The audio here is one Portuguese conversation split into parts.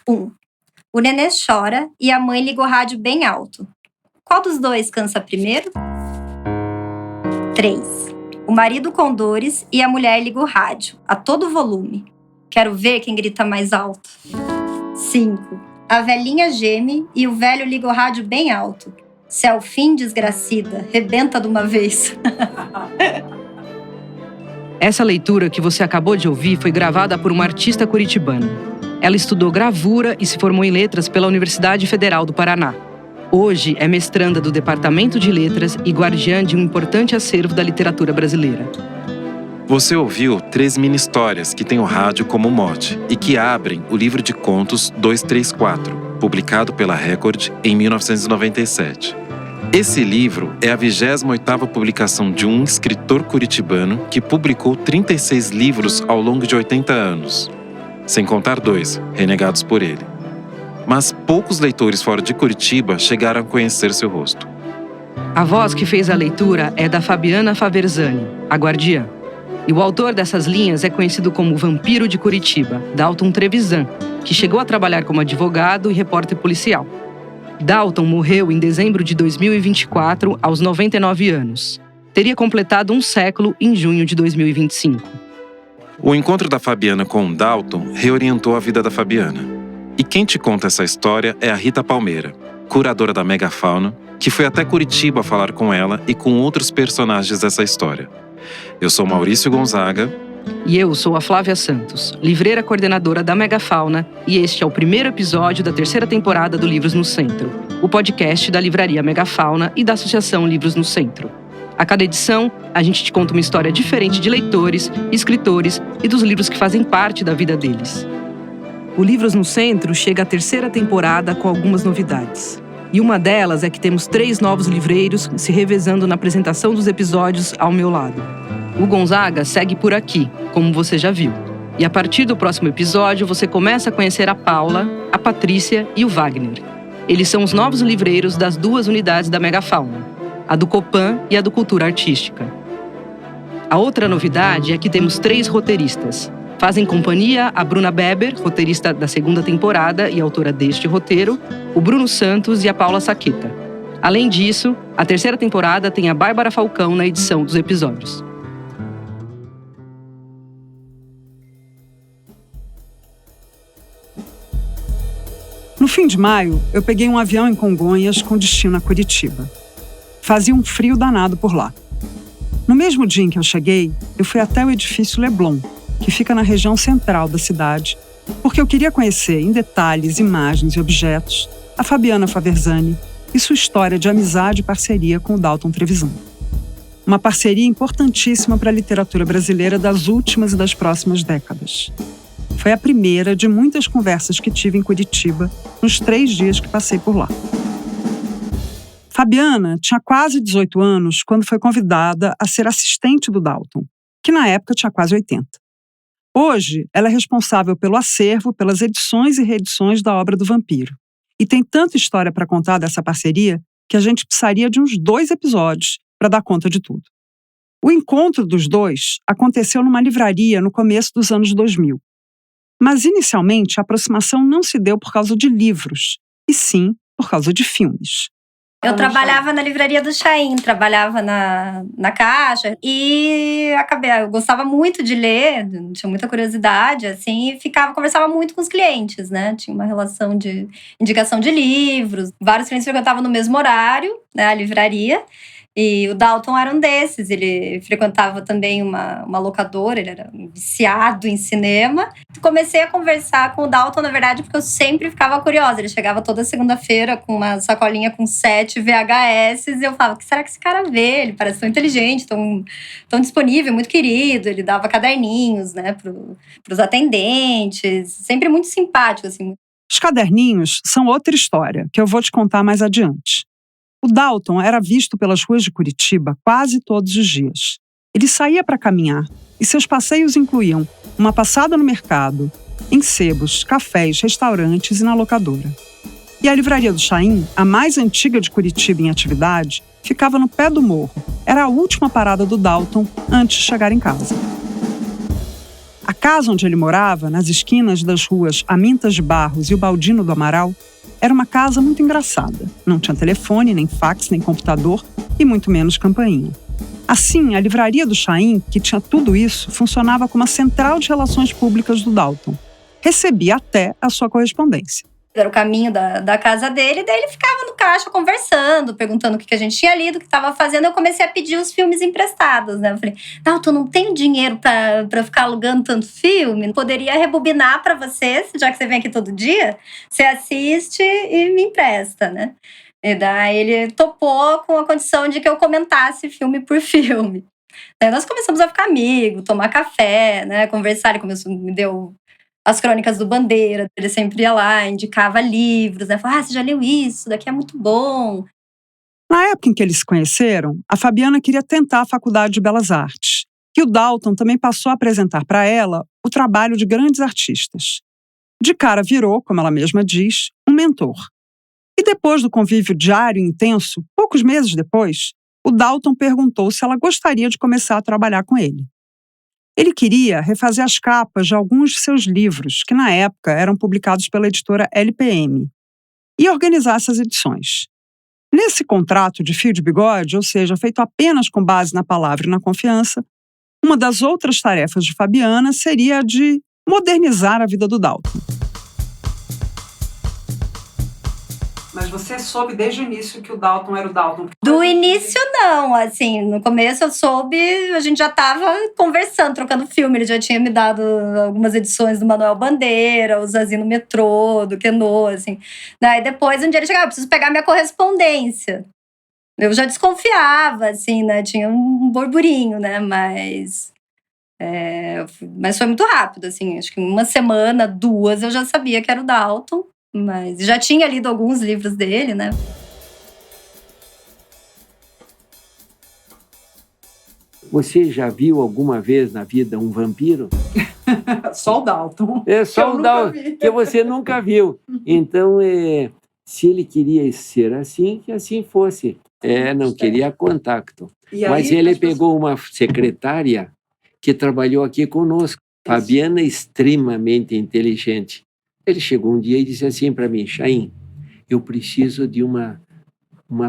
1. O nenê chora e a mãe liga o rádio bem alto. Qual dos dois cansa primeiro? 3. O marido com dores e a mulher liga o rádio, a todo volume. Quero ver quem grita mais alto. 5. A velhinha geme e o velho liga o rádio bem alto. Se é o fim, desgracida, rebenta de uma vez. Essa leitura que você acabou de ouvir foi gravada por uma artista curitibana. Ela estudou gravura e se formou em letras pela Universidade Federal do Paraná. Hoje é mestranda do Departamento de Letras e guardiã de um importante acervo da literatura brasileira. Você ouviu 3 mini-histórias que têm o rádio como mote e que abrem o livro de contos 234, publicado pela Record em 1997. Esse livro é a 28ª publicação de um escritor curitibano que publicou 36 livros ao longo de 80 anos, sem contar 2, renegados por ele. Mas poucos leitores fora de Curitiba chegaram a conhecer seu rosto. A voz que fez a leitura é da Fabiana Faversani, a guardiã. E o autor dessas linhas é conhecido como o Vampiro de Curitiba, Dalton Trevisan, que chegou a trabalhar como advogado e repórter policial. Dalton morreu em dezembro de 2024, aos 99 anos. Teria completado um século em junho de 2025. O encontro da Fabiana com o Dalton reorientou a vida da Fabiana. E quem te conta essa história é a Rita Palmeira, curadora da Megafauna, que foi até Curitiba falar com ela e com outros personagens dessa história. Eu sou Maurício Gonzaga. E eu sou a Flávia Santos, livreira coordenadora da Megafauna, e este é o primeiro episódio da 3ª temporada do Livros no Centro, o podcast da livraria Megafauna e da Associação Livros no Centro. A cada edição, a gente te conta uma história diferente de leitores, escritores e dos livros que fazem parte da vida deles. O Livros no Centro chega à 3ª temporada com algumas novidades. E uma delas é que temos 3 novos livreiros se revezando na apresentação dos episódios ao meu lado. O Gonzaga segue por aqui, como você já viu. E a partir do próximo episódio, você começa a conhecer a Paula, a Patrícia e o Wagner. Eles são os novos livreiros das 2 unidades da Megafauna, a do Copan e a do Cultura Artística. A outra novidade é que temos 3 roteiristas. Fazem companhia a Bruna Beber, roteirista da 2ª temporada e autora deste roteiro, o Bruno Santos e a Paula Saqueta. Além disso, a 3ª temporada tem a Bárbara Falcão na edição dos episódios. No fim de maio, eu peguei um avião em Congonhas com destino a Curitiba. Fazia um frio danado por lá. No mesmo dia em que eu cheguei, eu fui até o edifício Leblon, que fica na região central da cidade, porque eu queria conhecer em detalhes, imagens e objetos a Fabiana Faversani e sua história de amizade e parceria com o Dalton Trevisan. Uma parceria importantíssima para a literatura brasileira das últimas e das próximas décadas. Foi a primeira de muitas conversas que tive em Curitiba nos 3 dias que passei por lá. Fabiana tinha quase 18 anos quando foi convidada a ser assistente do Dalton, que na época tinha quase 80. Hoje, ela é responsável pelo acervo, pelas edições e reedições da obra do Vampiro. E tem tanta história para contar dessa parceria que a gente precisaria de uns 2 episódios para dar conta de tudo. O encontro dos 2 aconteceu numa livraria no começo dos anos 2000. Mas, inicialmente, a aproximação não se deu por causa de livros, e sim por causa de filmes. Eu trabalhava na livraria do Chaim, trabalhava na caixa e eu gostava muito de ler, tinha muita curiosidade, assim, e conversava muito com os clientes, né? Tinha uma relação de indicação de livros, vários clientes frequentavam no mesmo horário, né, a livraria. E o Dalton era um desses, ele frequentava também uma locadora, ele era viciado em cinema. Comecei a conversar com o Dalton, na verdade, porque eu sempre ficava curiosa. Ele chegava toda segunda-feira com uma sacolinha com 7 VHS e eu falava, o que será que esse cara vê? Ele parece tão inteligente, tão disponível, muito querido. Ele dava caderninhos, né, pros atendentes, sempre muito simpático, assim. Os caderninhos são outra história, que eu vou te contar mais adiante. O Dalton era visto pelas ruas de Curitiba quase todos os dias. Ele saía para caminhar e seus passeios incluíam uma passada no mercado, em sebos, cafés, restaurantes e na locadora. E a livraria do Chaim, a mais antiga de Curitiba em atividade, ficava no pé do morro. Era a última parada do Dalton antes de chegar em casa. A casa onde ele morava, nas esquinas das ruas Amintas de Barros e o Baldino do Amaral, era uma casa muito engraçada. Não tinha telefone, nem fax, nem computador e muito menos campainha. Assim, a livraria do Chaim, que tinha tudo isso, funcionava como a central de relações públicas do Dalton. Recebia até a sua correspondência. Era o caminho da casa dele, daí ele ficava no caixa conversando, perguntando o que a gente tinha lido, o que estava fazendo. Eu comecei a pedir os filmes emprestados, né? Eu falei, Dalton, não tenho dinheiro pra ficar alugando tanto filme. Poderia rebobinar pra você, já que você vem aqui todo dia, você assiste e me empresta, né? E daí ele topou com a condição de que eu comentasse filme por filme. Daí nós começamos a ficar amigos, tomar café, né? Conversar, ele me deu as crônicas do Bandeira, ele sempre ia lá, indicava livros, né? Falava, você já leu isso, daqui é muito bom. Na época em que eles se conheceram, a Fabiana queria tentar a Faculdade de Belas Artes. E o Dalton também passou a apresentar para ela o trabalho de grandes artistas. De cara virou, como ela mesma diz, um mentor. E depois do convívio diário e intenso, poucos meses depois, o Dalton perguntou se ela gostaria de começar a trabalhar com ele. Ele queria refazer as capas de alguns de seus livros, que na época eram publicados pela editora LPM, e organizar essas edições. Nesse contrato de fio de bigode, ou seja, feito apenas com base na palavra e na confiança, uma das outras tarefas de Fabiana seria a de modernizar a vida do Dalton. Mas você soube desde o início que o Dalton era o Dalton? Do início, não. Assim, no começo eu soube, a gente já estava conversando, trocando filme. Ele já tinha me dado algumas edições do Manuel Bandeira, o Zazie no Metrô, do Quenô, assim. Daí depois, um dia ele chegava, eu preciso pegar minha correspondência. Eu já desconfiava, assim, né? Tinha um burburinho, né? Mas foi muito rápido, assim. Acho que em uma semana, 2, eu já sabia que era o Dalton. Mas já tinha lido alguns livros dele, né? Você já viu alguma vez na vida um vampiro? Só o Dalton. É só o Dalton, que você nunca viu. Então, se ele queria ser assim, que assim fosse. Não queria contato. Mas ele pegou uma secretária que trabalhou aqui conosco. Fabiana, extremamente inteligente. Ele chegou um dia e disse assim para mim, Chaim, eu preciso de uma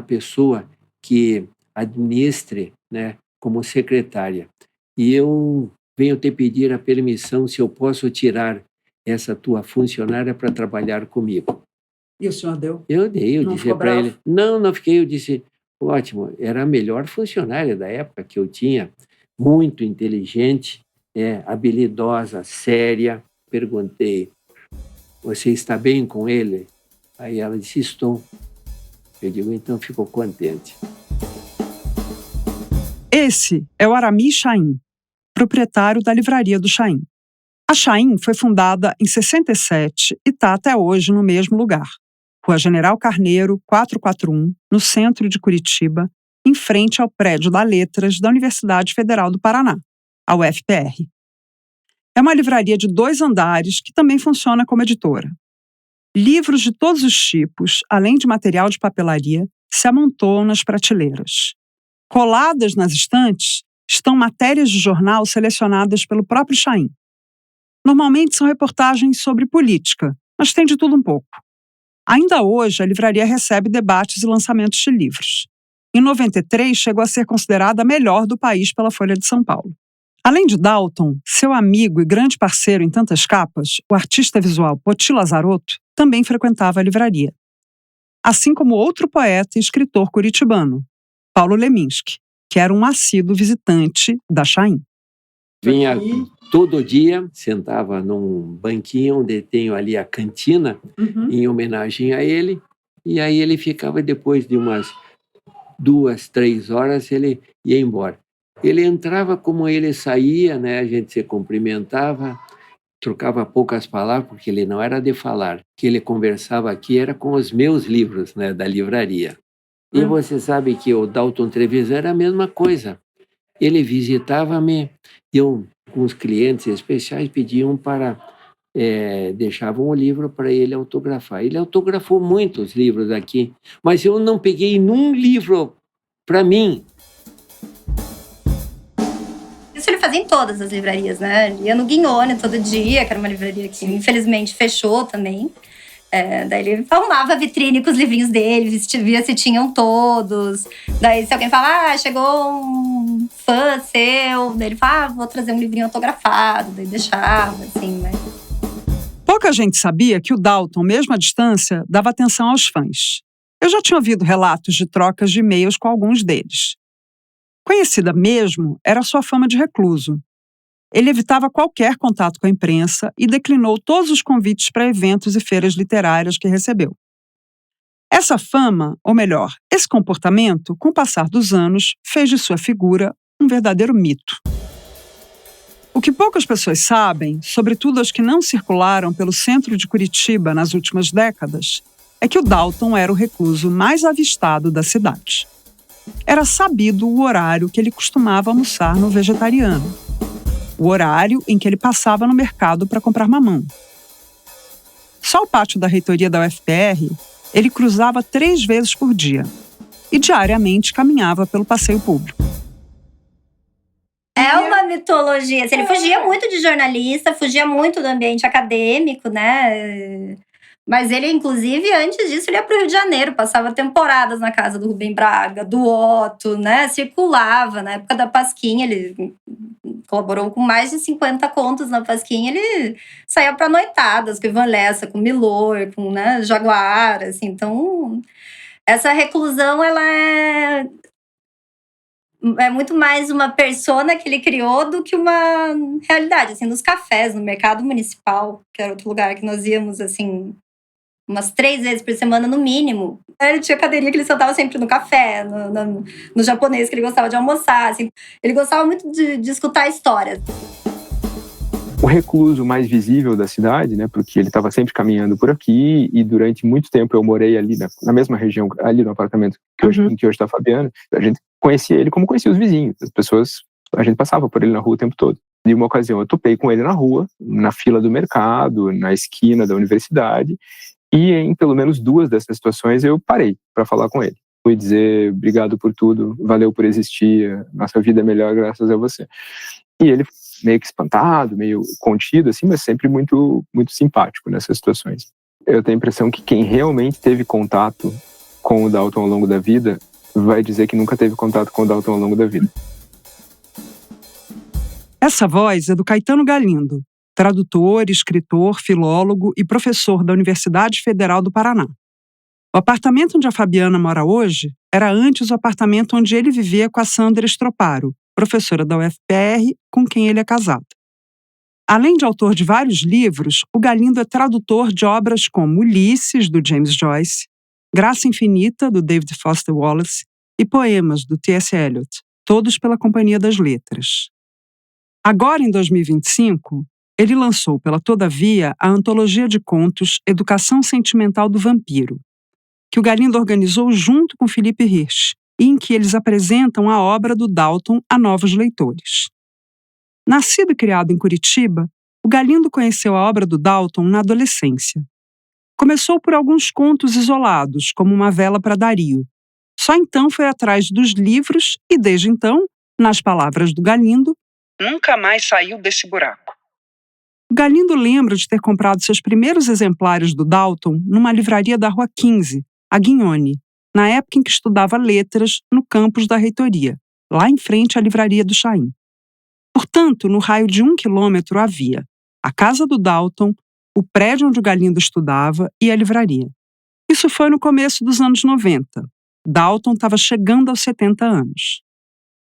pessoa que administre, né, como secretária. E eu venho te pedir a permissão se eu posso tirar essa tua funcionária para trabalhar comigo. E o senhor deu? Eu dei, eu disse para ele. Não fiquei, eu disse, ótimo, era a melhor funcionária da época que eu tinha, muito inteligente, habilidosa, séria. Perguntei, você está bem com ele? Aí ela disse, estou. Eu digo, então ficou contente. Esse é o Aramis Chaim, proprietário da livraria do Chaim. A Chaim foi fundada em 67 e está até hoje no mesmo lugar. Rua General Carneiro, 441, no centro de Curitiba, em frente ao prédio da Letras da Universidade Federal do Paraná, a UFPR. É uma livraria de 2 andares que também funciona como editora. Livros de todos os tipos, além de material de papelaria, se amontoam nas prateleiras. Coladas nas estantes estão matérias de jornal selecionadas pelo próprio Chaim. Normalmente são reportagens sobre política, mas tem de tudo um pouco. Ainda hoje, a livraria recebe debates e lançamentos de livros. Em 93, chegou a ser considerada a melhor do país pela Folha de São Paulo. Além de Dalton, seu amigo e grande parceiro em tantas capas, o artista visual Poti Lazarotto também frequentava a livraria. Assim como outro poeta e escritor curitibano, Paulo Leminski, que era um assíduo visitante da Chaim. Vinha todo dia, sentava num banquinho onde tenho ali a cantina, em homenagem a ele, e aí ele ficava, depois de umas 2, 3 horas, ele ia embora. Ele entrava como ele saía, né? A gente se cumprimentava, trocava poucas palavras, porque ele não era de falar. O que ele conversava aqui era com os meus livros, né, da livraria. E você sabe que o Dalton Trevisan era a mesma coisa. Ele visitava-me, eu, com os clientes especiais, pediam para... deixavam o livro para ele autografar. Ele autografou muitos livros aqui, mas eu não peguei nenhum livro para mim. Isso ele fazia em todas as livrarias, né? Ele ia no Guignone todo dia, que era uma livraria que infelizmente fechou também. Daí ele arrumava a vitrine com os livrinhos dele, via se tinham todos. Daí se alguém fala, chegou um fã seu, daí ele fala, vou trazer um livrinho autografado, daí deixava, assim, né? Pouca gente sabia que o Dalton, mesmo à distância, dava atenção aos fãs. Eu já tinha ouvido relatos de trocas de e-mails com alguns deles. Conhecida mesmo era sua fama de recluso. Ele evitava qualquer contato com a imprensa e declinou todos os convites para eventos e feiras literárias que recebeu. Essa fama, ou melhor, esse comportamento, com o passar dos anos, fez de sua figura um verdadeiro mito. O que poucas pessoas sabem, sobretudo as que não circularam pelo centro de Curitiba nas últimas décadas, é que o Dalton era o recluso mais avistado da cidade. Era sabido o horário que ele costumava almoçar no Vegetariano, o horário em que ele passava no mercado para comprar mamão. Só o pátio da reitoria da UFPR, ele cruzava 3 vezes por dia e diariamente caminhava pelo passeio público. É uma mitologia. Assim, ele fugia muito de jornalista, fugia muito do ambiente acadêmico, né? Mas ele, inclusive, antes disso, ele ia para o Rio de Janeiro, passava temporadas na casa do Rubem Braga, do Otto, né? Circulava. Na época da Pasquim, ele colaborou com mais de 50 contos na Pasquim. Ele saía para noitadas com Ivan Lessa, com Milor, com, né, Jaguar, assim. Então, essa reclusão, ela é muito mais uma persona que ele criou do que uma realidade. Assim, nos cafés, no mercado municipal, que era outro lugar que nós íamos, assim, umas 3 vezes por semana, no mínimo. Ele tinha cadeirinha que ele sentava sempre no café, no japonês que ele gostava de almoçar. Assim. Ele gostava muito de escutar histórias. O recluso mais visível da cidade, né, porque ele estava sempre caminhando por aqui e durante muito tempo eu morei ali na mesma região, ali no apartamento em que hoje está a Fabiana. A gente conhecia ele como conhecia os vizinhos. As pessoas, a gente passava por ele na rua o tempo todo. De uma ocasião eu topei com ele na rua, na fila do mercado, na esquina da universidade. E em pelo menos 2 dessas situações eu parei para falar com ele. Fui dizer obrigado por tudo, valeu por existir, nossa vida é melhor graças a você. E ele meio que espantado, meio contido, assim, mas sempre muito, muito simpático nessas situações. Eu tenho a impressão que quem realmente teve contato com o Dalton ao longo da vida vai dizer que nunca teve contato com o Dalton ao longo da vida. Essa voz é do Caetano Galindo, tradutor, escritor, filólogo e professor da Universidade Federal do Paraná. O apartamento onde a Fabiana mora hoje era antes o apartamento onde ele vivia com a Sandra Estroparo, professora da UFPR, com quem ele é casado. Além de autor de vários livros, o Galindo é tradutor de obras como Ulisses, do James Joyce, Graça Infinita, do David Foster Wallace, e poemas do T.S. Eliot, todos pela Companhia das Letras. Agora, em 2025, ele lançou pela Todavia a antologia de contos Educação Sentimental do Vampiro, que o Galindo organizou junto com Felipe Hirsch, e em que eles apresentam a obra do Dalton a novos leitores. Nascido e criado em Curitiba, o Galindo conheceu a obra do Dalton na adolescência. Começou por alguns contos isolados, como Uma Vela para Dario. Só então foi atrás dos livros e, desde então, nas palavras do Galindo, nunca mais saiu desse buraco. O Galindo lembra de ter comprado seus primeiros exemplares do Dalton numa livraria da Rua 15, a Guignone, na época em que estudava letras no campus da reitoria, lá em frente à livraria do Chaim. Portanto, no raio de 1 quilômetro havia a casa do Dalton, o prédio onde o Galindo estudava e a livraria. Isso foi no começo dos anos 90. Dalton estava chegando aos 70 anos.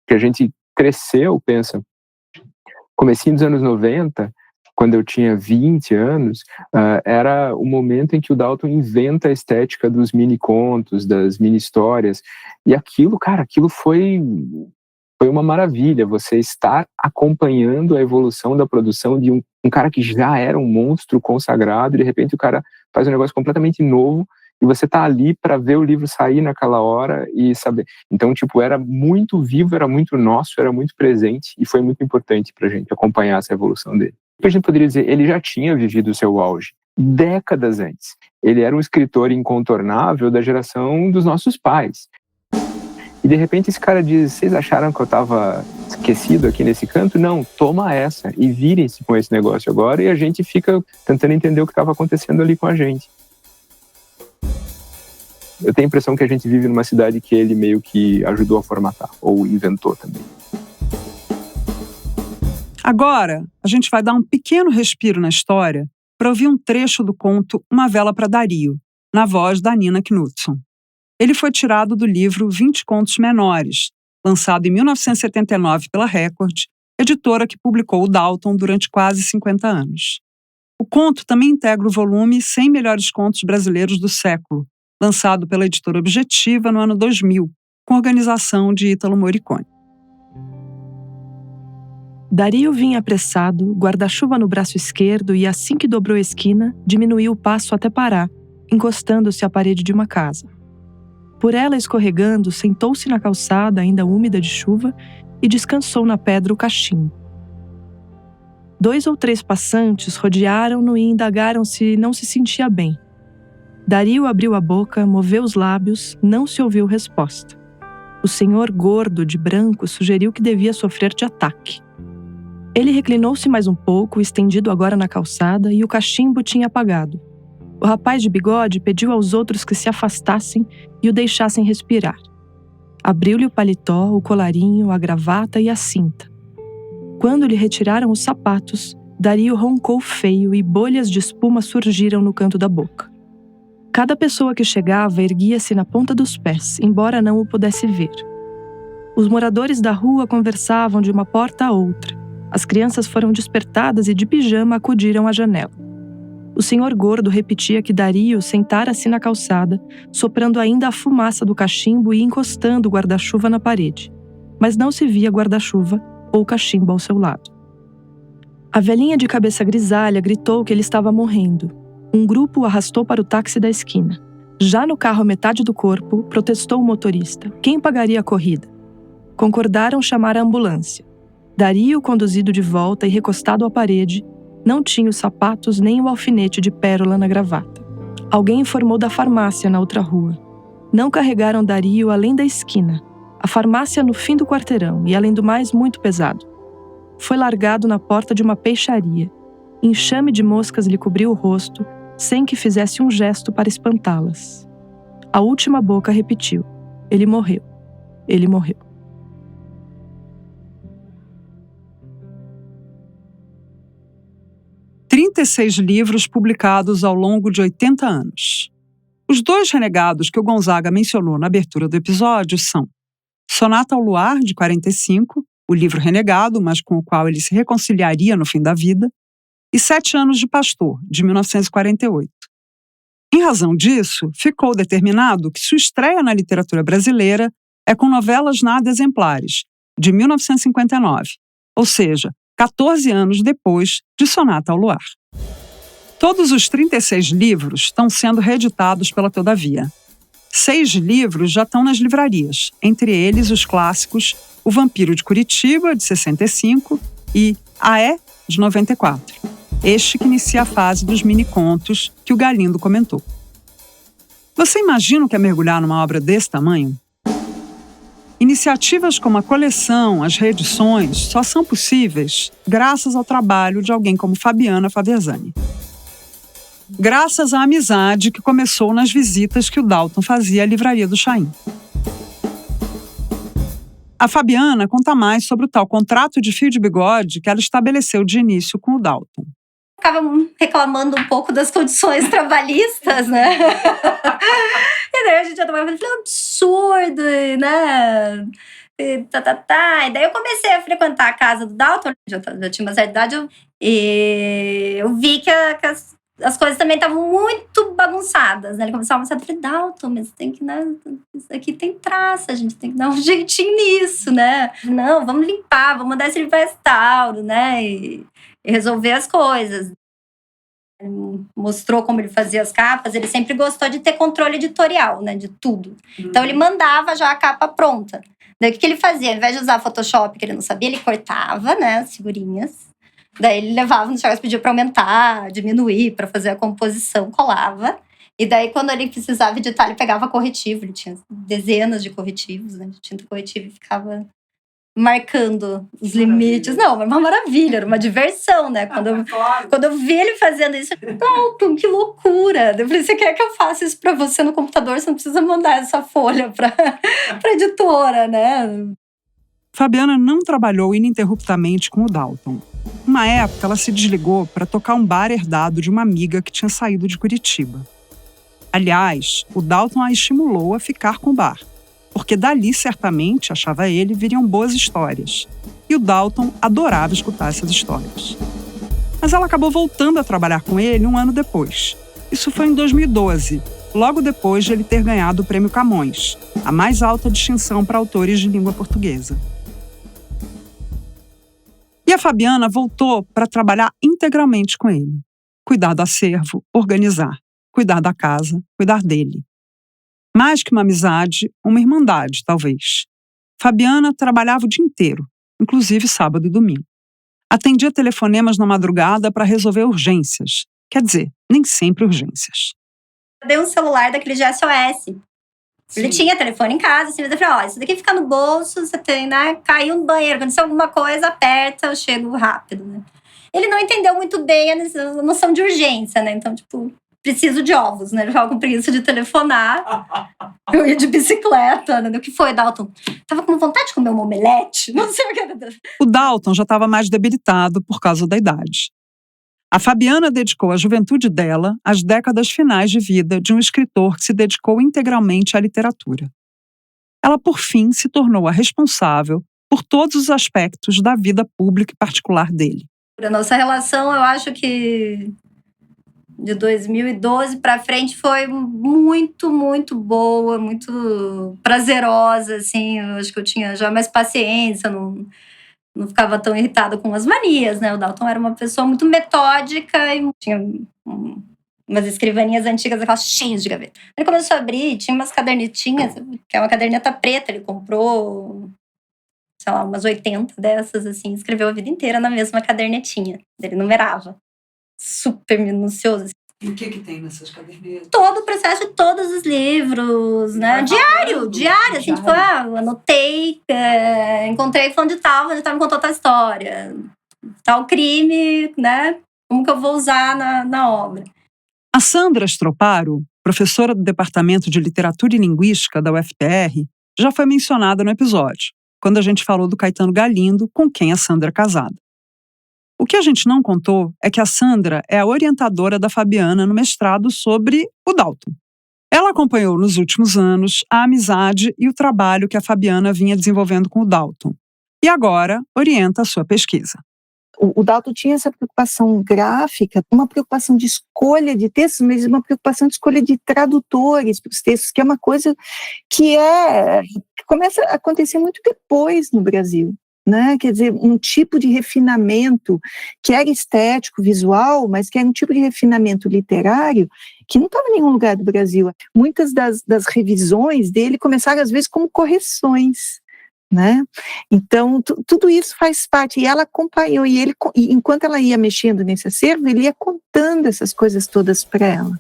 Que a gente cresceu, pensa, comecinho dos anos 90, quando eu tinha 20 anos, era o momento em que o Dalton inventa a estética dos mini-contos, das mini-histórias. E aquilo, cara, aquilo foi uma maravilha, você estar acompanhando a evolução da produção de um cara que já era um monstro consagrado, e de repente o cara faz um negócio completamente novo, e você tá ali para ver o livro sair naquela hora e saber. Então, tipo, era muito vivo, era muito nosso, era muito presente, e foi muito importante pra gente acompanhar essa evolução dele. A gente poderia dizer, ele já tinha vivido o seu auge décadas antes. Ele era um escritor incontornável da geração dos nossos pais. E de repente esse cara diz, vocês acharam que eu estava esquecido aqui nesse canto? Não, toma essa e virem-se com esse negócio agora, e a gente fica tentando entender o que estava acontecendo ali com a gente. Eu tenho a impressão que a gente vive numa cidade que ele meio que ajudou a formatar, ou inventou também. Agora, a gente vai dar um pequeno respiro na história para ouvir um trecho do conto Uma Vela para Dario, na voz da Nina Knudson. Ele foi tirado do livro 20 Contos Menores, lançado em 1979 pela Record, editora que publicou o Dalton durante quase 50 anos. O conto também integra o volume 100 Melhores Contos Brasileiros do Século, lançado pela editora Objetiva no ano 2000, com organização de Ítalo Morricone. Dario vinha apressado, guarda-chuva no braço esquerdo e, assim que dobrou a esquina, diminuiu o passo até parar, encostando-se à parede de uma casa. Por ela escorregando, sentou-se na calçada, ainda úmida de chuva, e descansou na pedra o cachimbo. 2 ou 3 passantes rodearam-no e indagaram se não se sentia bem. Dario abriu a boca, moveu os lábios, não se ouviu resposta. O senhor gordo de branco sugeriu que devia sofrer de ataque. Ele reclinou-se mais um pouco, estendido agora na calçada, e o cachimbo tinha apagado. O rapaz de bigode pediu aos outros que se afastassem e o deixassem respirar. Abriu-lhe o paletó, o colarinho, a gravata e a cinta. Quando lhe retiraram os sapatos, Dario roncou feio e bolhas de espuma surgiram no canto da boca. Cada pessoa que chegava erguia-se na ponta dos pés, embora não o pudesse ver. Os moradores da rua conversavam de uma porta a outra. As crianças foram despertadas e de pijama acudiram à janela. O senhor gordo repetia que Dario sentara-se na calçada, soprando ainda a fumaça do cachimbo e encostando o guarda-chuva na parede. Mas não se via guarda-chuva ou cachimbo ao seu lado. A velhinha de cabeça grisalha gritou que ele estava morrendo. Um grupo o arrastou para o táxi da esquina. Já no carro metade do corpo, protestou o motorista. Quem pagaria a corrida? Concordaram chamar a ambulância. Dario, conduzido de volta e recostado à parede, não tinha os sapatos nem o alfinete de pérola na gravata. Alguém informou da farmácia na outra rua. Não carregaram Dario além da esquina. A farmácia no fim do quarteirão e, além do mais, muito pesado. Foi largado na porta de uma peixaria. Enxame de moscas lhe cobriu o rosto, sem que fizesse um gesto para espantá-las. A última boca repetiu. Ele morreu. Ele morreu. Tem 36 livros publicados ao longo de 80 anos. Os 2 renegados que o Gonzaga mencionou na abertura do episódio são Sonata ao Luar, de 45, o livro renegado, mas com o qual ele se reconciliaria no fim da vida, e 7 Anos de Pastor, de 1948. Em razão disso, ficou determinado que sua estreia na literatura brasileira é com Novelas Nada Exemplares, de 1959, ou seja, 14 anos depois de Sonata ao Luar. Todos os 36 livros estão sendo reeditados pela Todavia. 6 livros já estão nas livrarias, entre eles os clássicos O Vampiro de Curitiba, de 65, e Aé, de 94. Este que inicia a fase dos mini-contos que o Galindo comentou. Você imagina o que é mergulhar numa obra desse tamanho? Iniciativas como a coleção, as reedições, só são possíveis graças ao trabalho de alguém como Fabiana Faversani. Graças à amizade que começou nas visitas que o Dalton fazia à livraria do Chaim. A Fabiana conta mais sobre o tal contrato de fio de bigode que ela estabeleceu de início com o Dalton. Ficava reclamando um pouco das condições trabalhistas, né? E daí a gente já tava falando, um absurdo, né? E daí eu comecei a frequentar a casa do Dalton, já tinha uma certa idade, e eu vi que as coisas também estavam muito bagunçadas, né? Ele começava a mostrar, eu falei, Dalton, mas tem que, né? Isso aqui tem traça, a gente tem que dar um jeitinho nisso, né? Não, vamos limpar, vamos mandar esse livro para restauro, né? E resolver as coisas. Ele mostrou como ele fazia as capas, ele sempre gostou de ter controle editorial, né, de tudo. Então ele mandava já a capa pronta. Daí o que ele fazia? Ao invés de usar Photoshop, que ele não sabia, ele cortava, né, as figurinhas. Daí ele levava no Chagas, pedia para aumentar, diminuir, para fazer a composição, colava. E daí, quando ele precisava editar, ele pegava corretivo. Ele tinha dezenas de corretivos, né, de tinta corretiva, e ficava marcando os limites. Não, era uma maravilha, era uma diversão, né? Quando eu vi ele fazendo isso, eu falei, Dalton, que loucura! Eu falei, você quer que eu faça isso pra você no computador? Você não precisa mandar essa folha pra editora, né? Fabiana não trabalhou ininterruptamente com o Dalton. Uma época, ela se desligou para tocar um bar herdado de uma amiga que tinha saído de Curitiba. Aliás, o Dalton a estimulou a ficar com o bar, porque dali, certamente, achava ele, viriam boas histórias. E o Dalton adorava escutar essas histórias. Mas ela acabou voltando a trabalhar com ele um ano depois. Isso foi em 2012, logo depois de ele ter ganhado o Prêmio Camões, a mais alta distinção para autores de língua portuguesa. E a Fabiana voltou para trabalhar integralmente com ele. Cuidar do acervo, organizar, cuidar da casa, cuidar dele. Mais que uma amizade, uma irmandade, talvez. Fabiana trabalhava o dia inteiro, inclusive sábado e domingo. Atendia telefonemas na madrugada para resolver urgências. Quer dizer, nem sempre urgências. Eu dei um celular daquele de SOS. Ele tinha telefone em casa, assim, mas eu falei, isso daqui fica no bolso, você tem, né? Caiu no banheiro, aconteceu alguma coisa, aperta, eu chego rápido, né? Ele não entendeu muito bem a noção de urgência, né? Então, tipo, preciso de ovos, né? Eu tava com preguiça de telefonar. Eu ia de bicicleta, né? O que foi, Dalton? Tava com vontade de comer um omelete? Não sei o que era. O Dalton já estava mais debilitado por causa da idade. A Fabiana dedicou a juventude dela às décadas finais de vida de um escritor que se dedicou integralmente à literatura. Ela, por fim, se tornou a responsável por todos os aspectos da vida pública e particular dele. A nossa relação, eu acho que de 2012 para frente foi muito, muito boa, muito prazerosa, assim. Eu acho que eu tinha já mais paciência, não ficava tão irritada com as manias, né? O Dalton era uma pessoa muito metódica e tinha umas escrivaninhas antigas, aquelas cheias de gaveta. Ele começou a abrir, tinha umas cadernetinhas, que é uma caderneta preta, ele comprou, sei lá, umas 80 dessas, assim, escreveu a vida inteira na mesma cadernetinha. Ele numerava. Super minucioso. E o que tem nessas cadernetas? Todo o processo de todos os livros, né? Diário, assim, tipo, eu anotei, encontrei fulano de tal, onde me contou tal história, tal crime, né? Como que eu vou usar na obra. A Sandra Stroparo, professora do Departamento de Literatura e Linguística da UFPR, já foi mencionada no episódio, quando a gente falou do Caetano Galindo, com quem a Sandra é casada. O que a gente não contou é que a Sandra é a orientadora da Fabiana no mestrado sobre o Dalton. Ela acompanhou nos últimos anos a amizade e o trabalho que a Fabiana vinha desenvolvendo com o Dalton. E agora orienta a sua pesquisa. O Dalton tinha essa preocupação gráfica, uma preocupação de escolha de textos, mas uma preocupação de escolha de tradutores para os textos, que é uma coisa que começa a acontecer muito depois no Brasil. Né? Quer dizer, um tipo de refinamento que era estético, visual, mas que era um tipo de refinamento literário que não estava em nenhum lugar do Brasil. Muitas das revisões dele começaram, às vezes, como correções. Né? Então, tudo isso faz parte. E ela acompanhou, e enquanto ela ia mexendo nesse acervo, ele ia contando essas coisas todas para ela.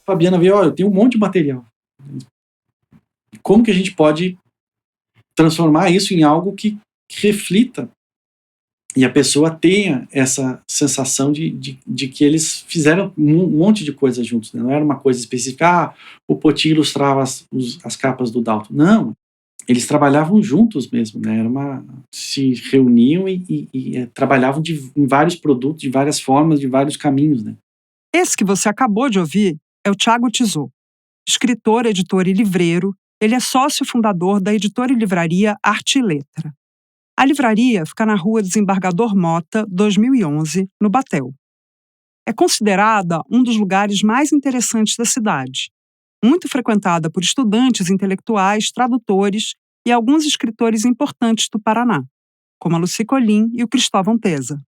Fabiana veio, eu tenho um monte de material. Como que a gente pode transformar isso em algo que reflita e a pessoa tenha essa sensação de que eles fizeram um monte de coisa juntos, né? Não era uma coisa específica, o Poti ilustrava as capas do Dalton. Não, eles trabalhavam juntos mesmo, né? Se reuniam e trabalhavam em vários produtos, de várias formas, de vários caminhos, né? Esse que você acabou de ouvir é o Thiago Tizot, escritor, editor e livreiro. Ele é sócio fundador da editora e livraria Arte e Letra. A livraria fica na rua Desembargador Mota, 2011, no Batel. É considerada um dos lugares mais interessantes da cidade, muito frequentada por estudantes intelectuais, tradutores e alguns escritores importantes do Paraná, como a Lucy Colin e o Cristóvão Teza.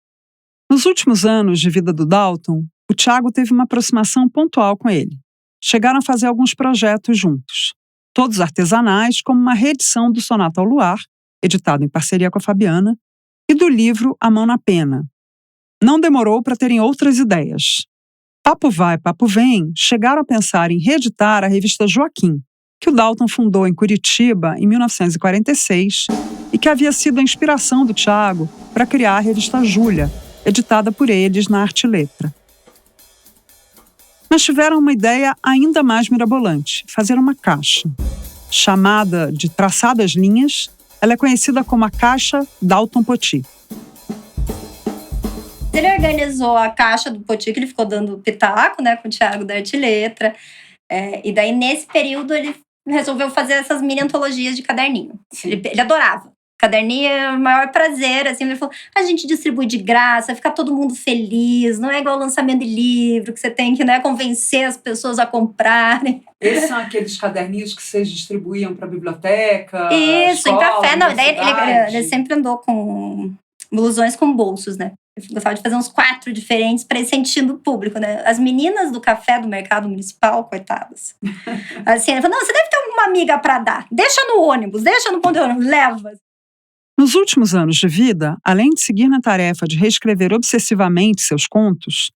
Nos últimos anos de vida do Dalton, o Thiago teve uma aproximação pontual com ele. Chegaram a fazer alguns projetos juntos. Todos artesanais, como uma reedição do Sonata ao Luar, editado em parceria com a Fabiana, e do livro A Mão na Pena. Não demorou para terem outras ideias. Papo vai, papo vem, chegaram a pensar em reeditar a revista Joaquim, que o Dalton fundou em Curitiba em 1946 e que havia sido a inspiração do Tiago para criar a revista Júlia, editada por eles na Arte e Letra. Mas tiveram uma ideia ainda mais mirabolante, fazer uma caixa. Chamada de Traçadas Linhas, ela é conhecida como a Caixa Dalton Poti. Ele organizou a caixa do Poti, que ele ficou dando pitaco, né, com o Tiago da Arte e Letra. E daí, nesse período, ele resolveu fazer essas mini antologias de caderninho. Ele adorava. Caderninho é o maior prazer, assim. Ele falou, a gente distribui de graça, fica todo mundo feliz. Não é igual lançamento de livro, que você tem que, né, convencer as pessoas a comprarem. Esses são aqueles caderninhos que vocês distribuíam para a biblioteca? Isso, escola, em café. Não, daí universidade? ele sempre andou com blusões com bolsos, né? Eu gostava de fazer uns 4 diferentes para ir sentindo o público, né? As meninas do café do mercado municipal, coitadas. Assim, ele falou, não, você deve ter alguma amiga para dar. Deixa no ônibus, deixa no ponto de ônibus, leva. Nos últimos anos de vida, além de seguir na tarefa de reescrever obsessivamente seus contos,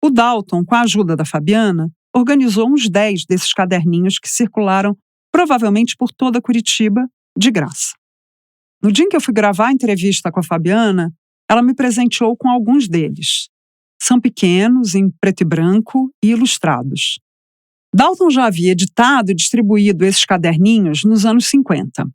o Dalton, com a ajuda da Fabiana, organizou uns 10 desses caderninhos que circularam provavelmente por toda Curitiba, de graça. No dia em que eu fui gravar a entrevista com a Fabiana, ela me presenteou com alguns deles. São pequenos, em preto e branco e ilustrados. Dalton já havia editado e distribuído esses caderninhos nos anos 50.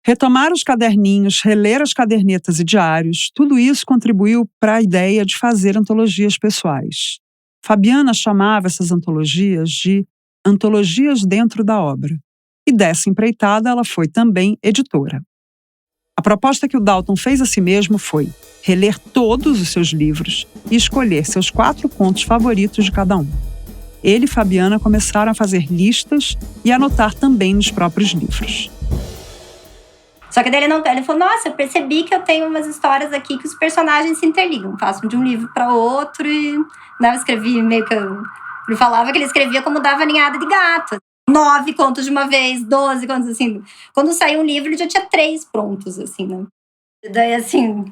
Retomar os caderninhos, reler as cadernetas e diários, tudo isso contribuiu para a ideia de fazer antologias pessoais. Fabiana chamava essas antologias de antologias dentro da obra. E dessa empreitada ela foi também editora. A proposta que o Dalton fez a si mesmo foi reler todos os seus livros e escolher seus 4 contos favoritos de cada um. Ele e Fabiana começaram a fazer listas e anotar também nos próprios livros. Só que daí ele falou, nossa, eu percebi que eu tenho umas histórias aqui que os personagens se interligam. Passam de um livro para outro e, né, eu escrevi meio que... Ele falava que ele escrevia como dava ninhada de gato. 9 contos de uma vez, 12 contos, assim. Quando saiu um livro, ele já tinha 3 prontos, assim, né? E daí, assim,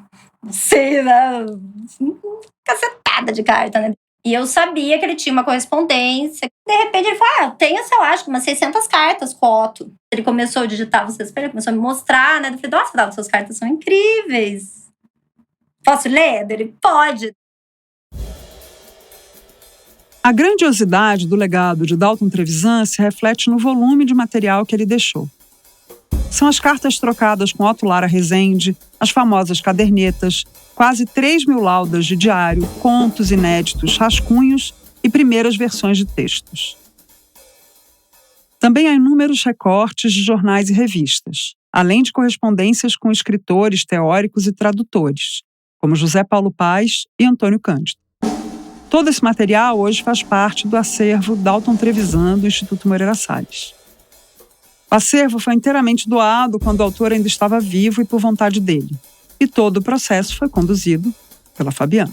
não sei, né? Cacetada de carta, né? E eu sabia que ele tinha uma correspondência. De repente, ele falou, eu tenho, sei lá, acho que umas 600 cartas com o Otto. Ele começou a digitar vocês, ele começou a me mostrar, né? Eu falei, nossa, Dalton, suas cartas são incríveis. Posso ler? Ele pode. A grandiosidade do legado de Dalton Trevisan se reflete no volume de material que ele deixou. São as cartas trocadas com Otto Lara Rezende, as famosas cadernetas, quase 3.000 laudas de diário, contos inéditos, rascunhos e primeiras versões de textos. Também há inúmeros recortes de jornais e revistas, além de correspondências com escritores, teóricos e tradutores, como José Paulo Paes e Antônio Cândido. Todo esse material hoje faz parte do acervo Dalton Trevisan do Instituto Moreira Salles. O acervo foi inteiramente doado quando o autor ainda estava vivo e por vontade dele. E todo o processo foi conduzido pela Fabiana.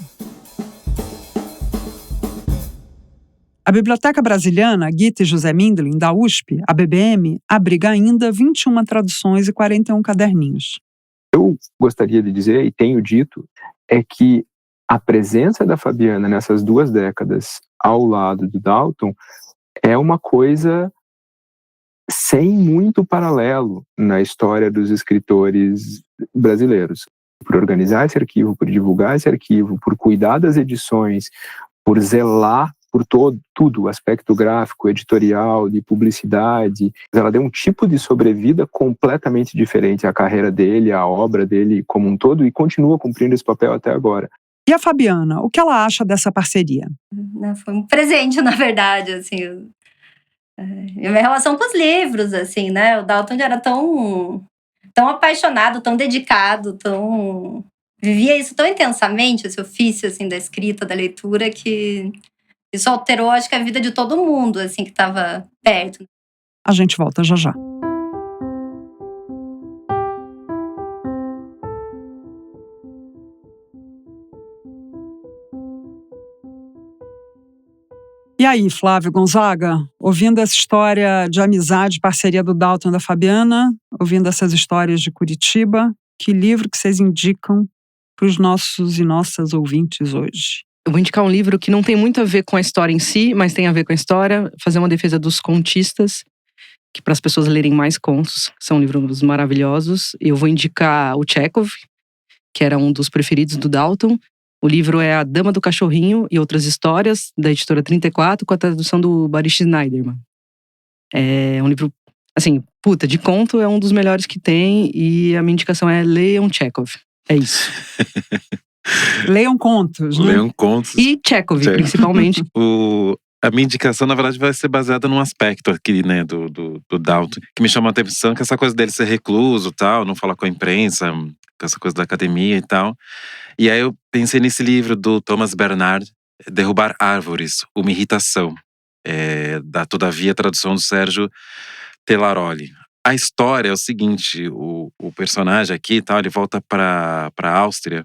A Biblioteca Brasiliana Gita e José Mindlin, da USP, a BBM, abriga ainda 21 traduções e 41 caderninhos. Eu gostaria de dizer, e tenho dito, é que a presença da Fabiana nessas 2 décadas ao lado do Dalton é uma coisa sem muito paralelo na história dos escritores brasileiros. Por organizar esse arquivo, por divulgar esse arquivo, por cuidar das edições, por zelar por tudo, o aspecto gráfico, editorial, de publicidade. Ela deu um tipo de sobrevida completamente diferente à carreira dele, à obra dele como um todo, e continua cumprindo esse papel até agora. E a Fabiana, o que ela acha dessa parceria? Foi um presente, na verdade, assim. A minha relação com os livros, assim, né? O Dalton já era tão apaixonado, tão dedicado, vivia isso tão intensamente, esse ofício, assim, da escrita, da leitura, que isso alterou, acho que, a vida de todo mundo, assim, que estava perto. A gente volta já já. E aí, Flávio Gonzaga, ouvindo essa história de amizade e parceria do Dalton e da Fabiana, ouvindo essas histórias de Curitiba, que livro que vocês indicam para os nossos e nossas ouvintes hoje? Eu vou indicar um livro que não tem muito a ver com a história em si, mas tem a ver com a história. Fazer uma defesa dos contistas, que para as pessoas lerem mais contos, são livros maravilhosos. Eu vou indicar o Chekhov, que era um dos preferidos do Dalton. O livro é A Dama do Cachorrinho e Outras Histórias, da editora 34, com a tradução do Boris Schneiderman. É um livro, assim, de conto, é um dos melhores que tem. E a minha indicação é leiam Chekhov. É isso. Leiam contos, né? Leiam contos. E Chekhov, principalmente. A minha indicação, na verdade, vai ser baseada num aspecto aqui, né, do Dalton, que me chamou a atenção, que essa coisa dele ser recluso, tal, não falar com a imprensa, com essa coisa da academia e tal. E aí eu pensei nesse livro do Thomas Bernard, Derrubar Árvores, Uma Irritação, da Todavia, tradução do Sérgio Telaroli. A história é o seguinte, o personagem aqui, tal, ele volta para a Áustria,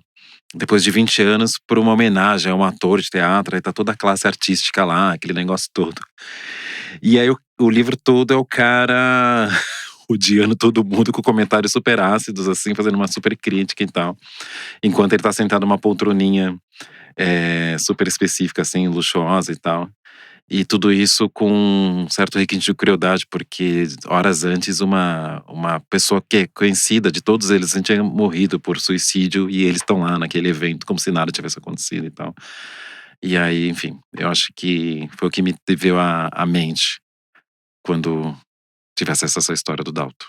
depois de 20 anos, por uma homenagem a um ator de teatro, aí tá toda a classe artística lá, aquele negócio todo. E aí o livro todo é o cara odiando todo mundo com comentários super ácidos, assim, fazendo uma super crítica e tal. Enquanto ele tá sentado numa poltroninha super específica, assim, luxuosa e tal. E tudo isso com um certo requinte de crueldade, porque horas antes uma pessoa que é conhecida de todos eles tinha morrido por suicídio e eles estão lá naquele evento como se nada tivesse acontecido e tal. E aí, enfim, eu acho que foi o que me veio à mente quando tive acesso a essa história do Dalton.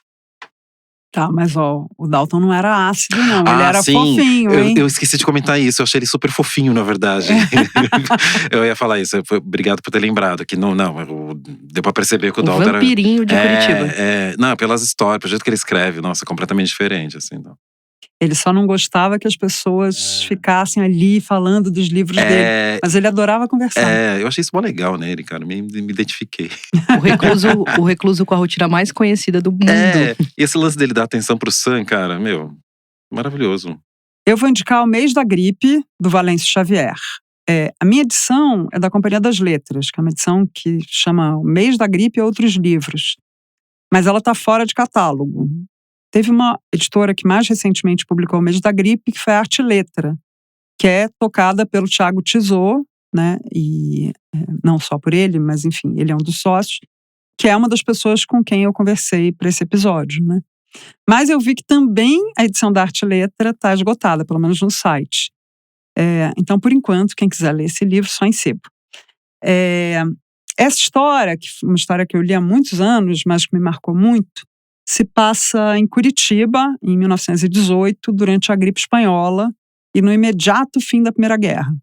Tá, mas o Dalton não era ácido, não. Ele era sim. Fofinho, hein? Eu esqueci de comentar isso. Eu achei ele super fofinho, na verdade. Eu ia falar isso. Obrigado por ter lembrado. Que não, deu pra perceber que o Dalton era… O vampirinho de Curitiba. Não, pelas histórias, pelo jeito que ele escreve. Nossa, completamente diferente, assim. Então. Ele só não gostava que as pessoas ficassem ali falando dos livros dele. Mas ele adorava conversar. Eu achei isso mó legal nele, cara. Me identifiquei. O recluso com a rotina mais conhecida do mundo. E esse lance dele dar atenção pro Sam, cara, maravilhoso. Eu vou indicar O Mês da Gripe, do Valêncio Xavier. A minha edição é da Companhia das Letras, que é uma edição que chama O Mês da Gripe e Outros Livros. Mas ela tá fora de catálogo. Teve uma editora que mais recentemente publicou O Mês da Gripe, que foi a Arte Letra, que é tocada pelo Thiago Tizot, né? E não só por ele, mas enfim, ele é um dos sócios, que é uma das pessoas com quem eu conversei para esse episódio, né? Mas eu vi que também a edição da Arte Letra está esgotada, pelo menos no site. Então, por enquanto, quem quiser ler esse livro, só em sebo. Essa história, que foi uma história que eu li há muitos anos, mas que me marcou muito, se passa em Curitiba, em 1918, durante a gripe espanhola e no imediato fim da Primeira Guerra.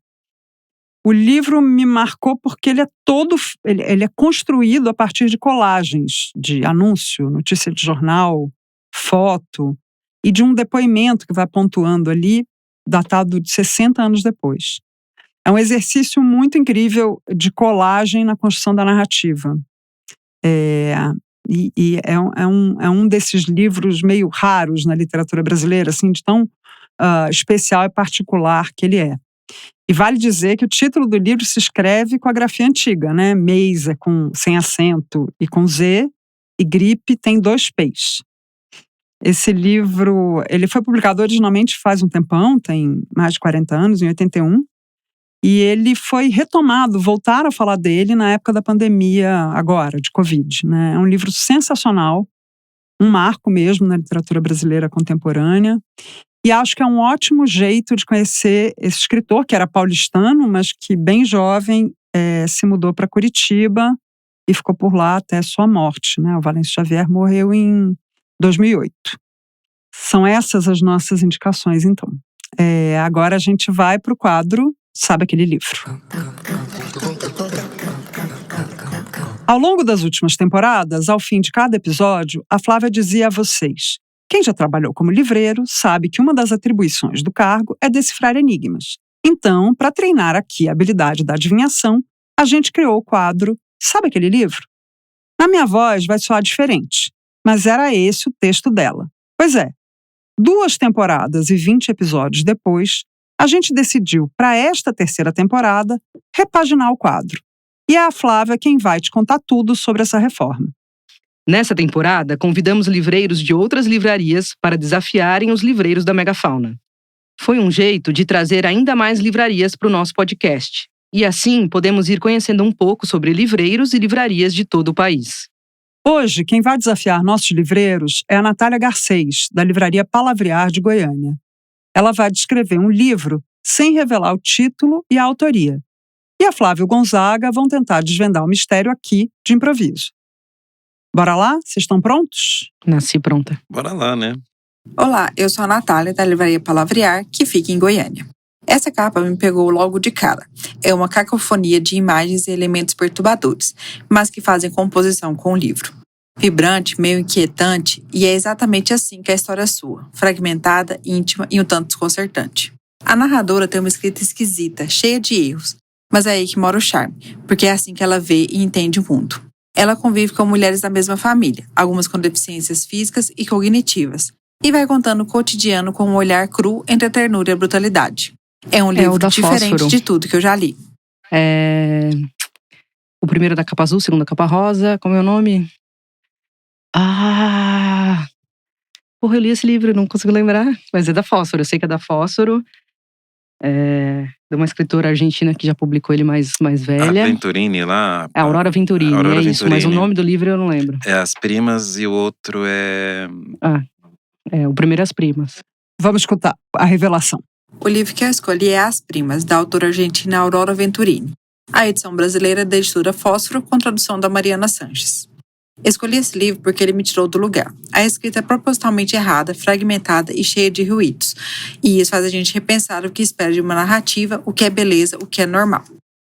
O livro me marcou porque ele é construído a partir de colagens de anúncio, notícia de jornal, foto e de um depoimento que vai pontuando ali, datado de 60 anos depois. É um exercício muito incrível de colagem na construção da narrativa. E é um desses livros meio raros na literatura brasileira, assim, de tão especial e particular que ele é. E vale dizer que o título do livro se escreve com a grafia antiga, né? Mês é sem acento e com Z, e gripe tem 2 P's. Esse livro, ele foi publicado originalmente faz um tempão, tem mais de 40 anos, em 81, e ele foi retomado, voltaram a falar dele na época da pandemia agora, de Covid, né? É um livro sensacional, um marco mesmo na literatura brasileira contemporânea, e acho que é um ótimo jeito de conhecer esse escritor, que era paulistano, mas que bem jovem se mudou para Curitiba e ficou por lá até sua morte, né? O Valêncio Xavier morreu em 2008. São essas as nossas indicações, então. Agora a gente vai para o quadro Sabe Aquele Livro? Ao longo das últimas temporadas, ao fim de cada episódio, a Flávia dizia a vocês: quem já trabalhou como livreiro sabe que uma das atribuições do cargo é decifrar enigmas. Então, para treinar aqui a habilidade da adivinhação, a gente criou o quadro Sabe Aquele Livro? Na minha voz vai soar diferente, mas era esse o texto dela. Pois é, 2 temporadas e 20 episódios depois, a gente decidiu, para esta 3ª temporada, repaginar o quadro. E é a Flávia quem vai te contar tudo sobre essa reforma. Nessa temporada, convidamos livreiros de outras livrarias para desafiarem os livreiros da Megafauna. Foi um jeito de trazer ainda mais livrarias para o nosso podcast. E assim podemos ir conhecendo um pouco sobre livreiros e livrarias de todo o país. Hoje, quem vai desafiar nossos livreiros é a Natália Garcês, da livraria Palavrear de Goiânia. Ela vai descrever um livro sem revelar o título e a autoria. E a Flávia e o Gonzaga vão tentar desvendar o mistério aqui de improviso. Bora lá? Vocês estão prontos? Nasci pronta. Bora lá, né? Olá, eu sou a Natália, da livraria Palavrear, que fica em Goiânia. Essa capa me pegou logo de cara. É uma cacofonia de imagens e elementos perturbadores, mas que fazem composição com o livro. Vibrante, meio inquietante, e é exatamente assim que a história soa, fragmentada, íntima e um tanto desconcertante. A narradora tem uma escrita esquisita, cheia de erros, mas é aí que mora o charme, porque é assim que ela vê e entende o mundo. Ela convive com mulheres da mesma família, algumas com deficiências físicas e cognitivas, e vai contando o cotidiano com um olhar cru entre a ternura e a brutalidade. É um livro diferente Fósforo. de tudo que eu já li. O primeiro da capa azul, o segundo da capa rosa. Como é o nome? Porra, eu li esse livro, não consigo lembrar. Mas é da Fósforo, eu sei que é da Fósforo. De uma escritora argentina que já publicou ele mais velha. A Venturini lá. É Aurora Venturini, Aurora é isso. Venturini. Mas o nome do livro eu não lembro. É As Primas e o outro é... O primeiro é As Primas. Vamos escutar a revelação. O livro que eu escolhi é As Primas, da autora argentina Aurora Venturini. A edição brasileira é da editora Fósforo, com tradução da Mariana Sanches. Escolhi esse livro porque ele me tirou do lugar. A escrita é propositalmente errada, fragmentada e cheia de ruídos. E isso faz a gente repensar o que espera de uma narrativa, o que é beleza, o que é normal.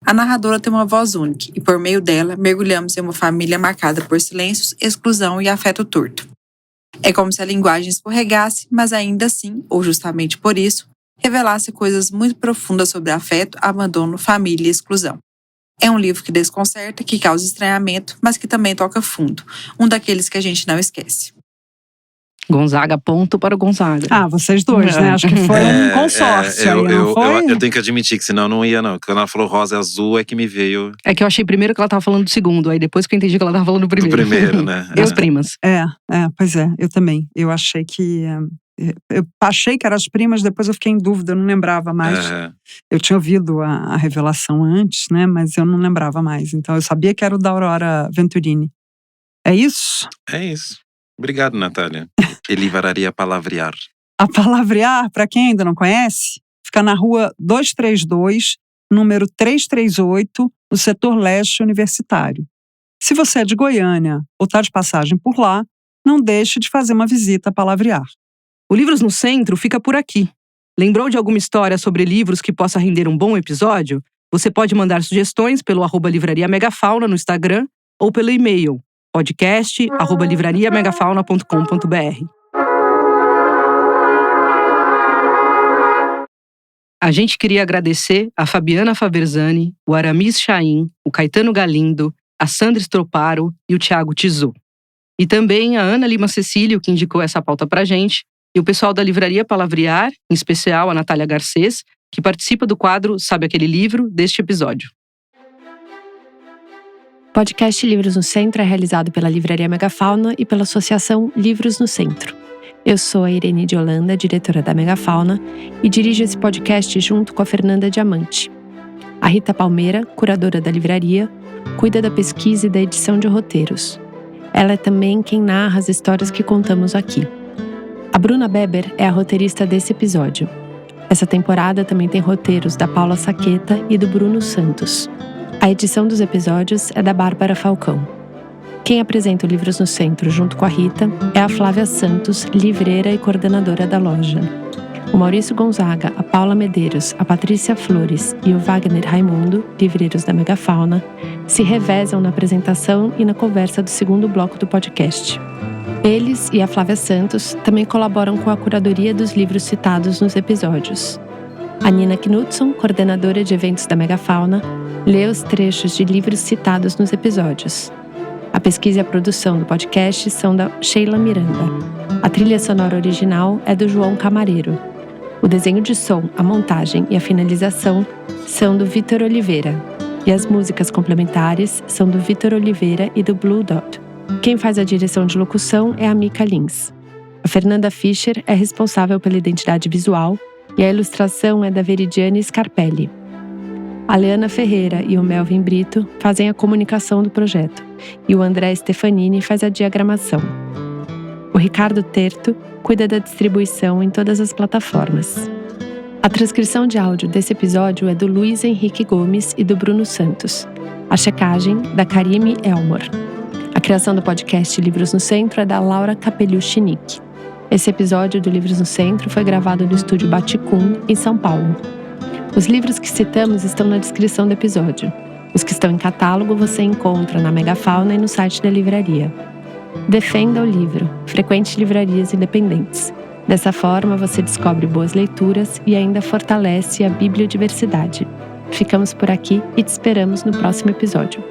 A narradora tem uma voz única e, por meio dela, mergulhamos em uma família marcada por silêncios, exclusão e afeto torto. É como se a linguagem escorregasse, mas ainda assim, ou justamente por isso, revelasse coisas muito profundas sobre afeto, abandono, família e exclusão. É um livro que desconcerta, que causa estranhamento, mas que também toca fundo. Um daqueles que a gente não esquece. Gonzaga, ponto para o Gonzaga. Vocês dois, né? Acho que foi um consórcio aí, não foi? Eu tenho que admitir que senão não ia, não. Quando ela falou rosa e azul é que me veio... É que eu achei primeiro que ela tava falando do segundo, aí depois que eu entendi que ela tava falando do primeiro. Do primeiro, né? As Primas. Pois é, eu também. Eu achei que... Eu achei que eram As Primas, depois eu fiquei em dúvida, eu não lembrava mais. Eu tinha ouvido a revelação antes, né? Mas eu não lembrava mais. Então eu sabia que era o da Aurora Venturini. É isso? É isso. Obrigado, Natália. E livraria Palavrear. A Palavrear, para quem ainda não conhece, fica na rua 232, número 338, no setor leste universitário. Se você é de Goiânia ou está de passagem por lá, não deixe de fazer uma visita a Palavrear. O Livros no Centro fica por aqui. Lembrou de alguma história sobre livros que possa render um bom episódio? Você pode mandar sugestões pelo @livraria Megafauna no Instagram ou pelo e-mail podcast@livrariamegafauna.com.br. A gente queria agradecer a Fabiana Faversani, o Aramis Chaim, o Caetano Galindo, a Sandra Stroparo e o Thiago Tizou. E também a Ana Lima Cecílio, que indicou essa pauta pra gente, e o pessoal da Livraria Palavrear, em especial a Natália Garcês, que participa do quadro Sabe Aquele Livro, deste episódio. O podcast Livros no Centro é realizado pela Livraria Megafauna e pela Associação Livros no Centro. Eu sou a Irene de Holanda, diretora da Megafauna, e dirijo esse podcast junto com a Fernanda Diamante. A Rita Palmeira, curadora da livraria, cuida da pesquisa e da edição de roteiros. Ela é também quem narra as histórias que contamos aqui. A Bruna Beber é a roteirista desse episódio. Essa temporada também tem roteiros da Paula Saqueta e do Bruno Santos. A edição dos episódios é da Bárbara Falcão. Quem apresenta o Livros no Centro junto com a Rita é a Flávia Santos, livreira e coordenadora da loja. O Maurício Gonzaga, a Paula Medeiros, a Patrícia Flores e o Wagner Raimundo, livreiros da Megafauna, se revezam na apresentação e na conversa do segundo bloco do podcast. Eles e a Flávia Santos também colaboram com a curadoria dos livros citados nos episódios. A Nina Knudson, coordenadora de eventos da Megafauna, lê os trechos de livros citados nos episódios. A pesquisa e a produção do podcast são da Sheila Miranda. A trilha sonora original é do João Camareiro. O desenho de som, a montagem e a finalização são do Vitor Oliveira. E as músicas complementares são do Vitor Oliveira e do Blue Dot. Quem faz a direção de locução é a Mica Lins. A Fernanda Fischer é responsável pela identidade visual e a ilustração é da Veridiane Scarpelli. A Leana Ferreira e o Melvin Brito fazem a comunicação do projeto e o André Stefanini faz a diagramação. O Ricardo Terto cuida da distribuição em todas as plataformas. A transcrição de áudio desse episódio é do Luiz Henrique Gomes e do Bruno Santos. A checagem, da Karime Elmor. A criação do podcast Livros no Centro é da Laura Capellucci-Nick. Esse episódio do Livros no Centro foi gravado no estúdio Baticum, em São Paulo. Os livros que citamos estão na descrição do episódio. Os que estão em catálogo você encontra na Megafauna e no site da livraria. Defenda o livro. Frequente livrarias independentes. Dessa forma, você descobre boas leituras e ainda fortalece a bibliodiversidade. Ficamos por aqui e te esperamos no próximo episódio.